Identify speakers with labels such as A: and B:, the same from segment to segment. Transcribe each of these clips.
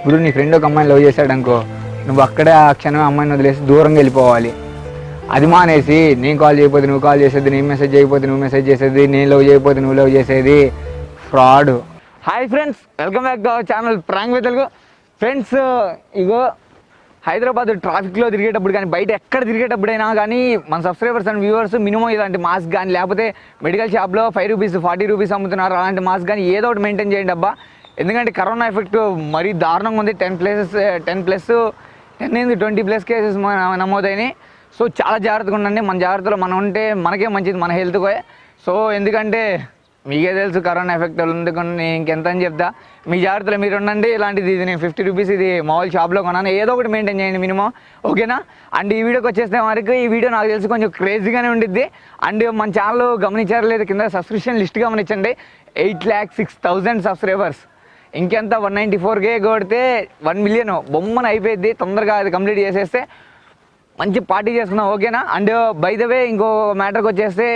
A: ఇప్పుడు నీ ఫ్రెండ్ ఒక అమ్మాయిని లవ్ చేశాడు అనుకో, నువ్వు అక్కడే ఆ క్షణమే అమ్మాయిని వదిలేసి దూరంగా వెళ్ళిపోవాలి. అది మానేసి నేను కాల్ చేయకపోతే నువ్వు కాల్ చేసేది, నేను మెసేజ్ చేయకపోతే నువ్వు మెసేజ్ చేసేది, నేను లవ్ చేయకపోతే నువ్వు లవ్ చేసేది fraud. Hi friends, welcome back to our channel prank with Telugu. Friends, ఇగో హైదరాబాద్ ట్రాఫిక్లో తిరిగేటప్పుడు కానీ బయట ఎక్కడ తిరిగేటప్పుడైనా కానీ మన సబ్స్క్రైబర్స్ అండ్ వ్యూవర్స్ మినిమం ఇలాంటి మాస్క్ కానీ లేకపోతే మెడికల్ షాప్లో 5 రూపీస్ 40 రూపీస్ అమ్ముతున్నారు, అలాంటి మాస్క్ కానీ ఏదో ఒకటి మెయింటైన్ చేయండి అబ్బా. ఎందుకంటే కరోనా ఎఫెక్ట్ మరీ దారుణంగా ఉంది. 10+ కేసెస్ నమోదైనాయి. సో చాలా జాగ్రత్తగా ఉండండి. మన జాగ్రత్తలో మనం ఉంటే మనకే మంచిది, మన హెల్త్కే. సో ఎందుకంటే మీకే తెలుసు కరోనా ఎఫెక్ట్ ఎందుకని ఇంకెంత అని చెప్తా. మీ జాగ్రత్తలో మీరు ఉండండి. ఇలాంటిది ఇది నేను 50 రూపీస్ ఇది మామూలు షాప్లో కొన్నాను. ఏదో ఒకటి మెయింటైన్ చేయండి మినిమం, ఓకేనా? అండ్ ఈ వీడియోకి వచ్చేస్తే వరకు ఈ వీడియో నాకు తెలిసి కొంచెం క్రేజీగానే ఉండిద్ది. అండ్ మన ఛానల్ గమనించారు లేదు, కింద సబ్స్క్రిప్షన్ లిస్ట్ గమనించండి. 8,06,000 సబ్స్క్రైబర్స్. ఇంకెంత 194K కొడితే 1 మిలియన్ బొమ్మను అయిపోయింది. తొందరగా అది కంప్లీట్ చేసేస్తే మంచి పార్టీ చేసుకున్నాం, ఓకేనా? అండ్ బై ద వే ఇంకో మ్యాటర్కి వచ్చేస్తే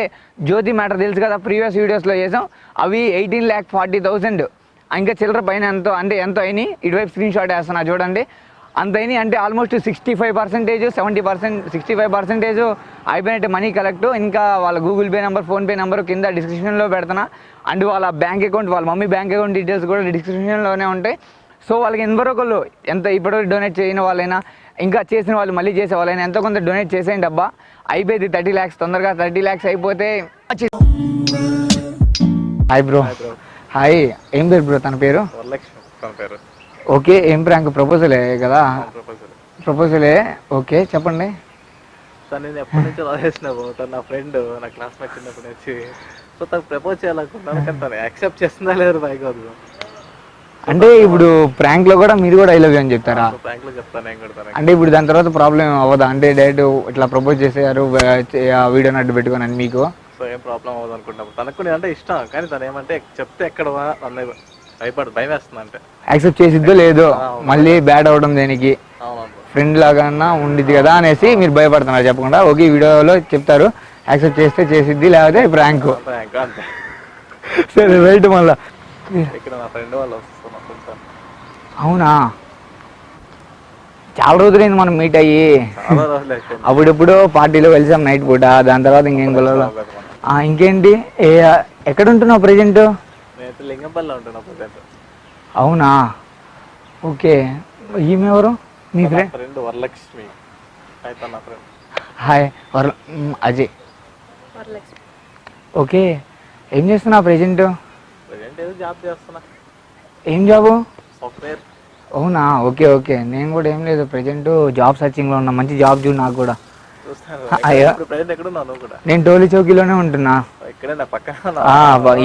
A: జ్యోతి మ్యాటర్ తెలుసు కదా, ప్రీవియస్ వీడియోస్లో చేసాం. అవి 18,40,000 ఇంకా చిల్లర పైన ఎంతో అంటే ఎంతో అయినాయి. ఇటువైపు స్క్రీన్ షాట్ వేస్తున్నా చూడండి. అంత అయినాయి అంటే ఆల్మోస్ట్ 65%, 70%, 65% అయిపోయినట్టు మనీ కలెక్ట్. ఇంకా వాళ్ళ Google pay number, PhonePe number కింద డిస్క్రిప్షన్లో పెడుతున్నా. అండ్ వాళ్ళ బ్యాంక్ అకౌంట్, వాళ్ళ మమ్మీ బ్యాంక్ అకౌంట్ డీటెయిల్స్ కూడా డిస్క్రిప్షన్లోనే ఉంటాయి. సో వాళ్ళకి ఎంతవరకు ఎంత ఇప్పటివరకు డొనేట్ చేయని వాళ్ళైనా, ఇంకా చేసిన వాళ్ళు మళ్ళీ చేసే వాళ్ళైనా ఎంతో కొంత డొనేట్ చేసేయండి అబ్బా. అయిపోయింది 30 lakhs. తొందరగా 30 lakhs అయిపోతే. Hi bro. హాయ్, ఏం పేరు బ్రో? తన పేరు ఓకే. ఏం ప్రాంక్? ప్రపోజలే కదా? ప్రపోజలే, ఓకే చెప్పండి.
B: సార్ నేను ఎప్పటి నుంచో రాసేసిన తను నా ఫ్రెండ్, నా క్లాస్మేట్ చిన్నప్పటి నుంచి. సో తను ప్రపోజ్ చేయాలనుకుంటున్నాను, కానీ తను యాక్సెప్ట్ చేస్తుందా లేదు బై కాదు.
A: అంటే ఇప్పుడు ప్రాంక్ లో కూడా మీరు కూడా ఐ లవ్ యూ అని చెప్తారా?
B: ప్రాంక్ లో చెప్తాను ఏం కొడతాను. అంటే
A: ఇప్పుడు దాని తర్వాత ప్రాబ్లం అవ్వదా? అంటే డైరెక్ట్ ఇట్లా ప్రపోజ్ చేసేయారు వీడియోని అడ్డు పెట్టుకుని మీకు.
B: సో ఏం ప్రాబ్లం అవ్వదు అనుకుంటాను. తనకు నేను అంటే ఇష్టం, కానీ తను ఏమంటే చెప్తే ఎక్కడ భయం వేస్తుంది. అంటే
A: యాక్సెప్ట్ చేసిద్దో లేదో, మళ్ళీ బ్యాడ్ అవడం దేనికి, ఫ్రెండ్ లాగా ఉండిద్ది కదా అనేసి మీరు భయపడుతున్నారు చెప్పకుండా. ఓకే, వీడియోలో చెప్తారు యాక్సెప్ట్ చేస్తే చేసిద్ది, లేకపోతే ప్రాంక్. సరే రైట్. మళ్ళీ
B: ఇక్కడ నా ఫ్రెండ్ వాళ్ళు వస్తున్నారు.
A: అవునా? చాలా రోజులైంది మనం మీట్ అయ్యి. అప్పుడెప్పుడు పార్టీలో కలిసాం నైట్ పూట. దాని తర్వాత ఇంకేం గొడవలు. ఇంకేంటి, ఎక్కడ ఉంటున్నావు ప్రెజెంట్?
B: లింగంపల్లిలో ఉంటున్నా ప్రెజెంట్.
A: అవునా? ఓకే. ఈమె ఎవరు? మీ
B: friend Varalakshmi.
A: Hi Ajay. Okay, ఏం చేస్తున్నావు ప్రెజెంట్?
B: జాబ్ చేస్తున్నా.
A: ఏం జాబు?
B: సాఫ్ట్వేర్.
A: అవునా? Okay okay. నేను కూడా ఏం లేదు, ప్రెజెంట్ జాబ్ సర్చింగ్ లో ఉన్నా. మంచి జాబ్ చూడు నాకు కూడా. నేను టోలీ చౌకీలోనే ఉంటున్నా.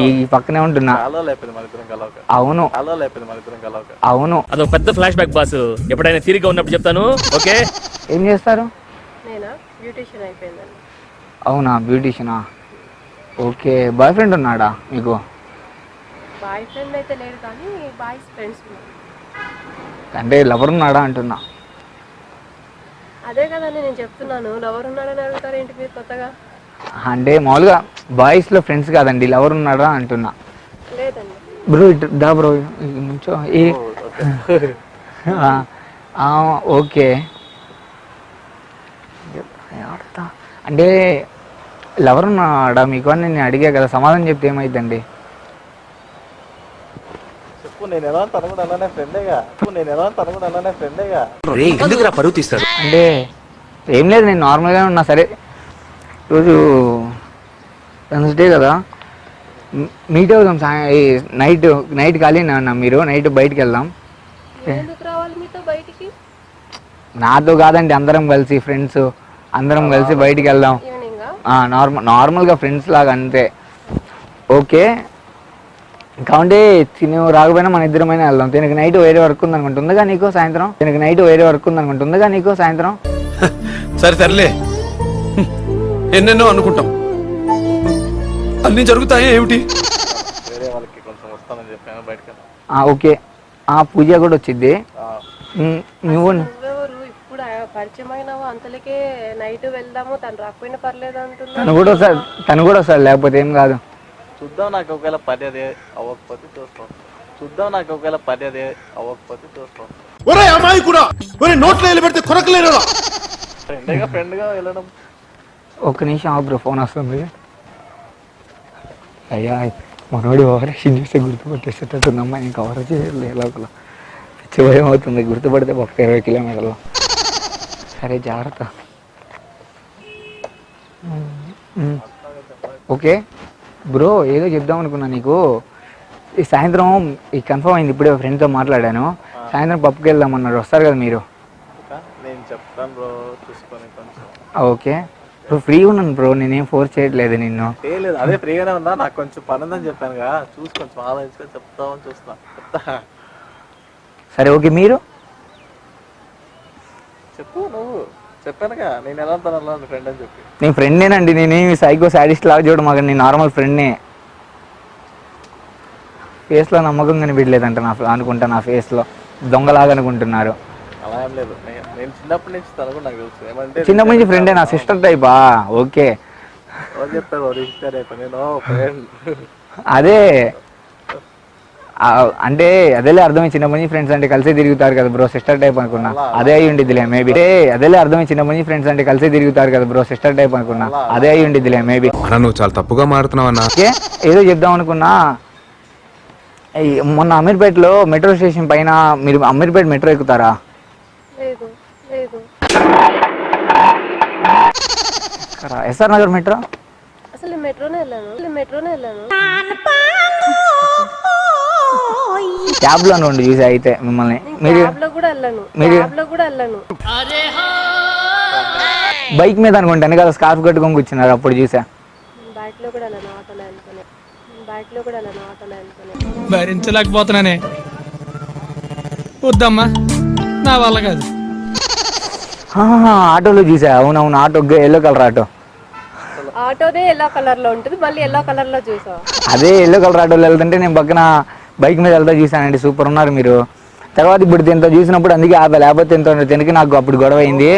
A: ఈ పక్కనే ఉంటున్నా. అవును అవును.
C: అదొక పెద్ద ఫ్లాష్ బ్యాక్ బాస్, ఎప్పుడైనా తీరిక ఉన్నప్పుడు చెప్తాను, ఓకే?
A: ఏం చేస్తారు? అవునా, బ్యూటీషియనా? ఓకే. బాయ్ ఫ్రెండ్ ఉన్నాడా మీకు?
D: బాయ్ ఫ్రెండ్ అయితే లేడు, కానీ బాయ్స్ ఫ్రెండ్స్ ఉన్నారు.
A: అంటే లవర్ ఉన్నాడా అంటున్నా.
D: అదే కదండి నేను చెప్తున్నాను, లవర్ ఉన్నాడని అడుగుతారు ఏంటి మీరు కొత్తగా?
A: అంటే మామూలుగా బాయ్స్ లో ఫ్రెండ్స్ కాదండి, లవర్ ఉన్నాడా అంటున్నా.
D: లేదండి
A: బ్రో. ఇటు దా బ్రో నుంచో. ఓకే. అంటే లవర్ ఉన్నాడా మీకు అని నేను అడిగా కదా, సమాధానం చెప్తే ఏమైందండి? అంటే ఏం లేదు, నేను నార్మల్గా ఉన్నా. సరే, రోజు వెన్స్డే కదా, మీట్ అవుదాం నైట్ ఖాళీ అన్నా మీరు? నైట్ బయటికి వెళ్దాం. నాతో కాదండి, అందరం కలిసి ఫ్రెండ్స్ అందరం కలిసి బయటికి వెళ్దాం. నార్మల్గా ఫ్రెండ్స్ లాగా అంతే, ఓకే? కావంటే తిని రాకపోయినా మన ఇద్దరమైనా వెళ్దాం. దీనికి నైట్ వేరే వర్క్ ఉందనుకుంటుందిగా నీకు సాయంత్రం.
E: సరే సర్లే, ఎన్నెన్నో అనుకుంటాం, అన్ని జరుగుతాయి ఏమిటి?
A: ఓకే. పూజ కూడా వచ్చింది. నువ్వు
D: ఇప్పుడు పరిచయమైనవా అంతలకే నైట్ వెళ్దాము, తను రాకపోయినా పర్లేదు అంటున్నా.
A: తను కూడా వస్తాడు, లేకపోతే ఏం కాదు.
B: చూద్దాం, నాకు ఒకవేళ పని అదే అవ్వకపోతే చూస్తాం.
F: ఒరే అమ్మాయి కూడా ఒరే నోట్లో వెళ్ళి పెడితే కొరకలేరు.
B: ఫ్రెండ్గా వెళ్ళడం.
A: ఒక్క నిమిషం ఆ బ్రో, ఫోన్ వస్తుంది. అయ్యా మనోడు ఓవరాక్షన్ చేస్తే గుర్తుపట్టేసేటట్టుందమ్మా, నేను కవర్ చేయలేదు లోపల. పిచ్చి భయం అవుతుంది, గుర్తుపడితే ఒక 20 కిలోమీటర్లు. సరే జాగ్రత్త. ఓకే బ్రో, ఏదో చెప్దాం అనుకున్నా నీకు. ఈ సాయంత్రం కన్ఫర్మ్ అయింది, ఇప్పుడే ఫ్రెండ్తో మాట్లాడాను. సాయంత్రం పప్పుకి వెళ్దామన్నారు, వస్తారు కదా మీరు?
B: నేను చెప్తాను బ్రో, చూసుకొని కొంచెం.
A: ఓకే బ్రో, ఫ్రీగా ఉన్నాను బ్రో, నేనేం ఫోర్స్ చేయట్లేదు నిన్ను.
B: లేదు అదే ఫ్రీగానే ఉన్నా, నాకు కొంచెం పని ఉందని చెప్పాను కదా, చూసి కొంచెం ఆలోచించుకొని చెప్తామని చూస్తా.
A: సరే ఓకే, మీరు
B: చెప్పు. నువ్వు చెప్పానుగా నేను ఎలా ఉంటాను అలా ఫ్రెండ్ అని చెప్పి.
A: నేను ఫ్రెండ్నేనండి, నేనేమి సైకో సాడిస్ట్ లాగా చూడడం మాకు, నేను నార్మల్ ఫ్రెండ్నే. ఫేస్లో నమ్మకం కనిపించలేదంట అనుకుంటా, నా ఫేస్లో దొంగలాగా అనుకుంటున్నారు.
B: అలా ఏం లేదు, నేను చిన్నప్పటి నుంచి తను కూడా నాకు తెలుసు. ఏమంటే
A: చిన్నప్పటి నుంచి ఫ్రెండే, నా సిస్టర్ టైపా? ఓకే,
B: ఎవరు చెప్తారు రిజిస్టర్ అయిపోయి నేను ఫ్రెండ్.
A: అదే అంటే అదేలే అర్థమైంది, చిన్నప్పటి నుంచి ఫ్రెండ్స్ అంటే కలిసి తిరుగుతారు కదా బ్రో, సిస్టర్ టైప్ అనుకున్నా. అదే అయ్యి ఉండిద్దిలే మేబీ. అదేలే అర్థమైంది, చిన్నప్పటి నుంచి ఫ్రెండ్స్ అంటే కలిసి తిరుగుతారు కదా బ్రో, సిస్టర్ టైప్ అనుకున్నా. అదే అయ్యి ఉండిద్దిలే మేబీ.
G: అన్న నువ్వు చాలా తప్పుగా మారుతున్నావు అన్న.
A: ఓకే, ఏదో చెప్దాం అనుకున్నా. మొన్న అమీర్పేటలో మెట్రో స్టేషన్ పైన, మీరు అమీర్పేట మెట్రో ఎక్కుతారా?
D: లేదు లేదు.
A: SR Nagar metro?
D: అసలు మెట్రోనే వెళ్ళాను.
A: క్యాబ్ లో ఉండి చూసా అయితే మిమ్మల్ని. మీరు బైక్ మీద అనుకుంటాను కదా, స్కార్ఫ్ కట్టుకొని కూర్చున్నారు, అప్పుడు చూసా.
H: భరించలేకపోతున్నానే, వద్దమ్మా నా వల్ల కాదు.
A: ఆటోలో చూసా, అవునవును, ఆటో ఎల్లో కలర్ ఆటో.
D: ఆటోదే ఎల్లో కలర్ లో ఉంటుంది, మళ్ళీ ఎల్లో కలర్ లో చూసా.
A: అదే ఎల్లో కలర్ ఆటోలో వెళ్తుంటే నేను పక్కన బైక్ మీద వెళ్తా చూసానండి, సూపర్ ఉన్నారు మీరు. తర్వాత ఇప్పుడు తింత చూసినప్పుడు అందుకే ఆపా, లేకపోతే తినకి నాకు అప్పుడు గొడవ అయింది.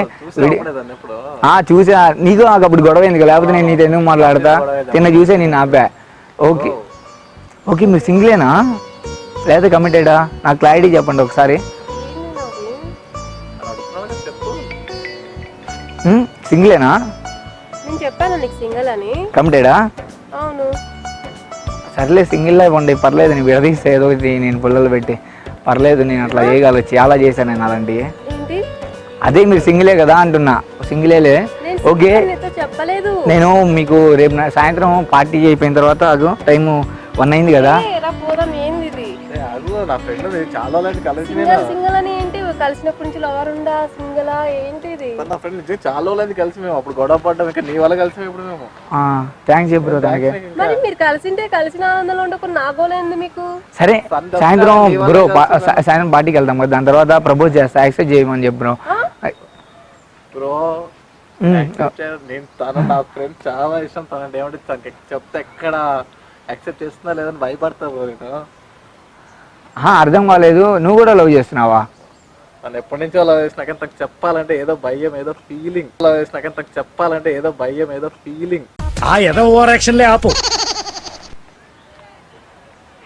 A: చూసా, నీకు నాకు అప్పుడు గొడవ అయింది, లేకపోతే నేను నీతో ఎందుకు మాట్లాడతా, చూసే నేను ఆపా. ఓకే ఓకే, మీరు సింగిలేనా లేదా కమిటెడా? నాకు క్లారిటీ చెప్పండి ఒకసారి. సింగిలేనా?
D: నేను చెప్పాను నీకు సింగిల్ అని.
A: కమిటెడా?
D: అవును.
A: సర్లే, సింగిల్ లైఫ్ ఉండే పర్లేదు, నేను విడదీస్తే ఏదో నేను పుల్లలు పెట్టి పర్లేదు, నేను అట్లా చేయగలను, చాలా చేశాను నేను అలాంటివి. అదే మీరు సింగిలే కదా అంటున్నా, సింగిలేలే. ఓకే, నేను మీకు రేపు సాయంత్రం పార్టీ అయిపోయిన తర్వాత అది టైము 1 అయింది కదా.
B: నా ఫ్రెండ్ చాలా
D: సింగిల్ అని ఏంటి, కలిసినప్పటి నుంచి లవర్ ఉందా సింగిలా ఏంటిది?
B: నా ఫ్రెండ్ చాలా రోజులైంది కలిసి, మేము అప్పుడు గొడవ పడ్డాం, ఇంకా నీ వల్ల కలిసి ఇప్పుడు మేము.
A: థ్యాంక్స్ చెప్పు దానికి.
D: మరి మీరు కలిసింటే కలిసిన ఆనందంలో ఉండకుండా నా గోల్ ఏంది మీకు?
A: సరే సాయంత్రం బ్రో, సాయంత్రం పార్టీకి వెళ్దాం కదా, దాని తర్వాత ప్రపోజ్ చేస్తా, యాక్సెప్ట్ చేయమని చెప్పు బ్రో.
B: బ్రో నేను తను నా ఫ్రెండ్ చాలా ఇష్టం, తనంటే ఏమంటే తనకి చెప్తే ఎక్కడ యాక్సెప్ట్ చేస్తున్నా లేదని భయపడతా బ్రో నేను.
A: అర్థం కాలేదు, నువ్వు కూడా లవ్ చేస్తున్నావా?
B: తను ఎప్పటి నుంచో లవ్ చేసినా కానీ తనకు చెప్పాలంటే ఏదో భయం, ఏదో ఫీలింగ్. లవ్ చేసినా కానీ తనకు చెప్పాలంటే ఏదో భయం, ఏదో ఫీలింగ్.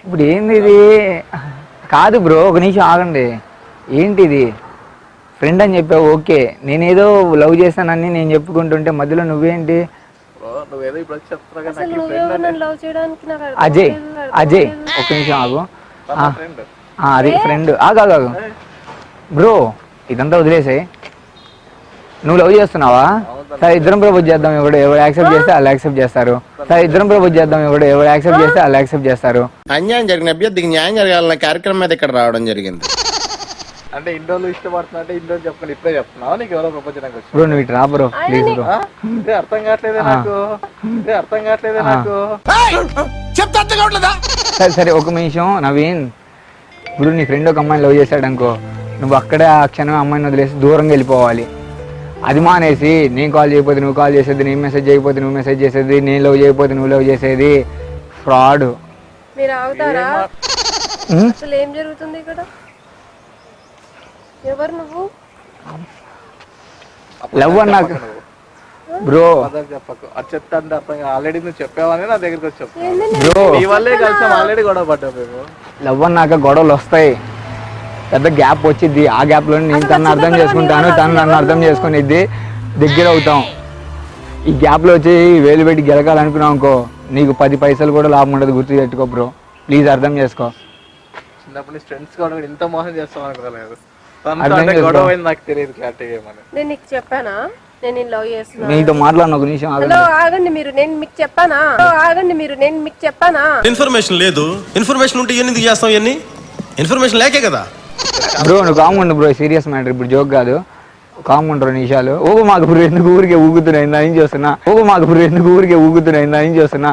A: ఇప్పుడు ఏంది ఇది? కాదు బ్రో, ఒక నిమిషం ఆగండి. ఏంటిది? ఫ్రెండ్ అని చెప్పావు, ఓకే, నేనేదో లవ్ చేశానని నేను చెప్పుకుంటుంటే మధ్యలో నువ్వేంటి? అజయ్ అజయ్ ఒక నిమిషం ఆగు. అది ఫ్రెండ్. ఆగాగు బ్రో, ఇదంతా వదిలేసాయి. నువ్వు లవ్ చేస్తున్నావా? సరే ఇద్దరం ప్రపోజ్ చేద్దాం, ఎవడు యాక్సెప్ట్ చేస్తే వాళ్ళు యాక్సెప్ట్ చేస్తారు. సరే ఇద్దరం ప్రపోజ్ చేద్దాం, ఎవడు యాక్సెప్ట్ చేస్తే వాళ్ళు యాక్సెప్ట్ చేస్తారు.
I: అన్యాయం జరిగిన అభ్యర్థికి న్యాయం జరగాలన్న కార్యక్రమం మీద ఇక్కడ రావడం జరిగింది.
B: అంటే ఇన్ని రోజులు ఇష్టపడుతున్నా అంటే ఇన్ని రోజులు చెప్పండి, ఇప్పుడే చెప్తున్నావా నీకు ఎవరో ప్రపోజ్ చేయడానికి?
A: బ్రో నువ్వు ఇటు రా బ్రో, ప్లీజ్ బ్రో.
B: అర్థం కావట్లేదే నాకు.
E: చెప్తా అర్థం కావట్లేదా?
A: సరే సరే ఒక నిమిషం నవీన్. ఇప్పుడు నీ ఫ్రెండ్ ఒక అమ్మాయిని లవ్ చేశాడు అనుకో, నువ్వు అక్కడే ఆ క్షణం అమ్మాయిని వదిలేసి దూరంగా వెళ్ళిపోవాలి. అది మానేసి నేను కాల్ చేయకపోతే నువ్వు కాల్ చేసేది, నేను మెసేజ్ చేయకపోతే నువ్వు మెసేజ్ చేసేది, నేను లవ్ చేయకపోతే నువ్వు లవ్ చేసేది, ఫ్రాడ్.
D: మీరు ఆగుతారా? అసలు ఏం జరుగుతుంది ఇక్కడ? ఎవరు నువ్వు?
A: లవ్ అన్నాక బ్రో
B: చెప్పకు, అది చెప్తా ఆల్రెడీ నువ్వు చెప్పావని నా దగ్గరికి వచ్చి చెప్పు. బ్రో నీ వల్లే కలిసాం, ఆల్రెడీ గొడవ పడ్డాం మేము.
A: లవ్ అన్నాక గొడవలు వస్తాయి. పెద్ద గ్యాప్ వచ్చింది. ఆ గ్యాప్లో నేను తను అర్థం చేసుకుంటాను, తను నన్ను అర్థం చేసుకునేది, దగ్గర అవుతాం. ఈ గ్యాప్లో వచ్చి వేలు పెట్టి గెలకాలనుకున్నావు అనుకో, నీకు 10 పైసలు కూడా లాభం ఉండదు. గుర్తు పెట్టుకో బ్రో, ప్లీజ్ అర్థం చేసుకో.
B: చిన్నప్పటి నుంచి ఫ్రెండ్స్ కూడా ఇంత మోసం చేస్తాం అనుకోలేదు.
A: అర్థం చేసుకో.
B: గొడవ అయింది నాకు తెలియదు క్లారిటీ ఏమని.
D: నేను నీకు చెప్పానా నేను నిన్ను లవ్ చేస్తున్నా?
A: మీతో మాట్లాడిన ఒక నిమిషం
D: హలో ఆగండి మీరు, నేను మీకు చెప్పానా? ఆగండి మీరు, నేను మీకు చెప్పానా?
E: ఇన్ఫర్మేషన్ లేదు. ఇన్ఫర్మేషన్ ఉంటే ఎందుకు చేస్తాం? ఇవన్నీ ఇన్ఫర్మేషన్ లేకే కదా.
A: బ్రో నువ్వు కామ్ ఉండు బ్రో, సీరియస్ మ్యాటర్, ఇప్పుడు జోక్ కాదు. కామ్ ఉండరు నిమిషాలు. ఓగో మాకు బ్రో ఎందుకు ఊరికే ఊగుతున్నాయి ఏం చేస్తున్నా? ఓగో మాకు బ్రో ఎందుకు ఊరికే ఊగుతున్నాయి ఏం చేస్తున్నా?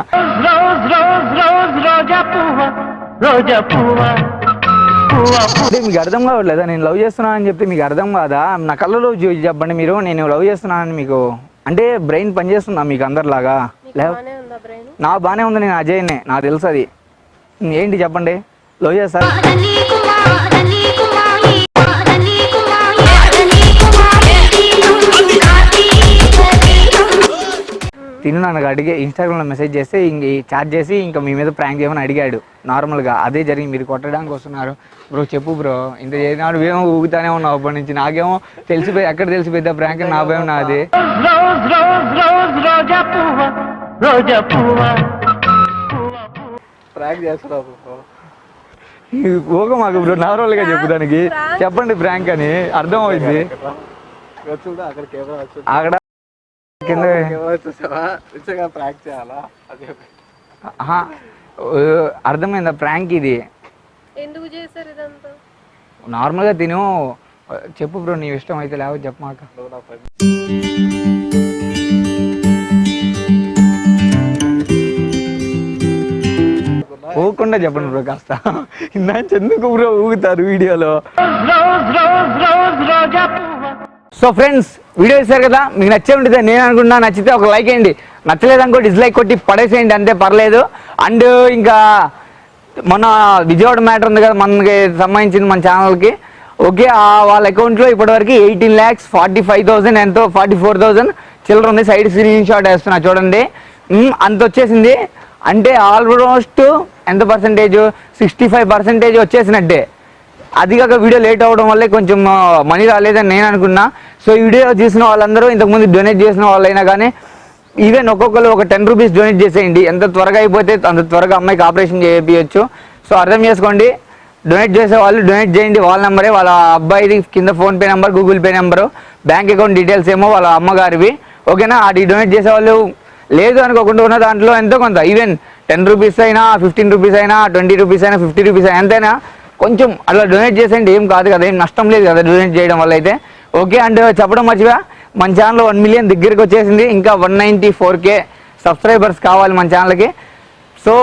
A: అంటే మీకు అర్థం కావట్లేదా నేను లవ్ చేస్తున్నాను అని చెప్తే? మీకు అర్థం కాదా? నా కళ్ళలో చూసి చెప్పండి మీరు, నేను లవ్ చేస్తున్నానని. మీకు అంటే బ్రెయిన్ పనిచేస్తుందా మీకు అందరిలాగా?
D: బానే ఉందా బ్రెయిన్?
A: నా బాగానే ఉంది, నేను అజయ్నే, నాకు తెలుసు అది. ఏంటి చెప్పండి, లవ్ చేస్తారు? తిను నాకు అడిగే ఇన్స్టాగ్రామ్లో మెసేజ్ చేస్తే ఇంక చాట్ చేసి ఇంకా మీ మీద ప్రాంక్ చేయమని అడిగాడు నార్మల్గా. అదే జరిగింది. మీరు కొట్టడానికి వస్తున్నారు బ్రో, చెప్పు బ్రో. ఇంత చేసినాడు ఏమో ఊగుతానే ఉన్నావు అప్పటి నుంచి. నాకేమో తెలిసిపోయి ఎక్కడ తెలిసిపోయిద్దా ప్రాంక్, నా భయం నాది.
B: ప్రాంక్ చేస్తున్నావు.
A: ఊగ మాకు బ్రో, నార్మల్గా చెప్పు దానికి. చెప్పండి ప్రాంక్ అని, అర్థం అవుతుంది.
B: చూడు అక్కడ కెమెరా వచ్చి
A: అక్కడ కింద
B: చూసావా, ప్రాంక్ చేయాలా? అదే
A: అర్థమైందా ప్రాంక్ ఇది?
D: ఎందుకు చేశారు ఇదంతా?
A: నార్మల్గా తిను చెప్పు బ్రో, నీ ఇష్టం అయితే లేకపోతే చెప్పమాక.
B: నువ్వు నా ఫ్రెండ్.
A: ఊగకుండా చెప్పండి బ్రో కాస్త. ఇందా ఎందుకు బ్రో ఊగుతారు వీడియోలో? సో ఫ్రెండ్స్, వీడియో చూసారు కదా, మీకు నచ్చే ఉంటుంది నేను అనుకుంటున్నా. నచ్చితే ఒక లైక్ వేయండి, నచ్చలేదనుకో డిస్లైక్ కొట్టి పడేసేయండి, అంతే పర్లేదు. అండ్ ఇంకా మన విజయవాడ మ్యాటర్ ఉంది కదా మనకి సంబంధించింది మన ఛానల్కి. ఓకే, వాళ్ళ అకౌంట్లో ఇప్పటివరకు 18,45,000 ఎంతో 44,000 చిల్లర ఉంది. సైడ్ స్క్రీన్ షాట్ వేస్తున్నా చూడండి, అంత వచ్చేసింది. అంటే ఆల్మోస్ట్ ఎంత పర్సెంటేజ్, 65% వచ్చేసినట్టే. అది కాక వీడియో లేట్ అవ్వడం వల్లే కొంచెం మనీ రాలేదని నేను అనుకున్నా. సో ఈ వీడియో చూసిన వాళ్ళందరూ ఇంతకుముందు డొనేట్ చేసిన వాళ్ళైనా కానీ ఈవెన్ ఒక్కొక్కరు ఒక 10 రూపీస్ డొనేట్ చేసేయండి. ఎంత త్వరగా అయిపోతే అంత త్వరగా అమ్మాయికి ఆపరేషన్ చేయించవచ్చు. సో అర్థం చేసుకోండి, డొనేట్ చేసే వాళ్ళు డొనేట్ చేయండి. వాళ్ళ నెంబరే, వాళ్ళ అబ్బాయిది కింద PhonePe number, Google pay number, bank account details ఏమో వాళ్ళ అమ్మగారివి. ఓకేనా? అది డొనేట్ చేసే వాళ్ళు లేదు అనుకోకుండా ఉన్న దాంట్లో ఎంతో కొంత, ఈవెన్ 10 రూపీస్ అయినా, 15 రూపీస్ అయినా, 20 రూపీస్ అయినా, 50 రూపీస్ అయినా, ఎంతైనా కొంచెం అలా డొనేట్ చేసేయండి. ఏం కాదు కదా, ఏం నష్టం లేదు కదా డొనేట్ చేయడం వల్ల అయితే. ఓకే, అండ్ చెప్పడం మర్చిపోయా, మన ఛానల్ 1 మిలియన్ దగ్గరికి వచ్చేసింది. ఇంకా 194K సబ్స్క్రైబర్స్ కావాలి మన ఛానల్కి. సో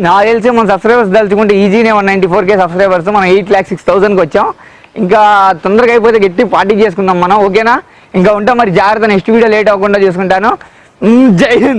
A: నాకు తెలిసి మన సబ్స్క్రైబర్స్ తలుచుకుంటే ఈజీనే 194K సబ్స్క్రైబర్స్. మనం 8,06,000కి వచ్చాం. ఇంకా తొందరగా అయిపోతే గట్టి పార్టీ చేసుకుందాం మనం. ఓకేనా? ఇంకా ఉంటాం మరి, జాగ్రత్త. నెక్స్ట్ వీడియో లేట్ అవ్వకుండా చేసుకుంటాను. జై హింద్.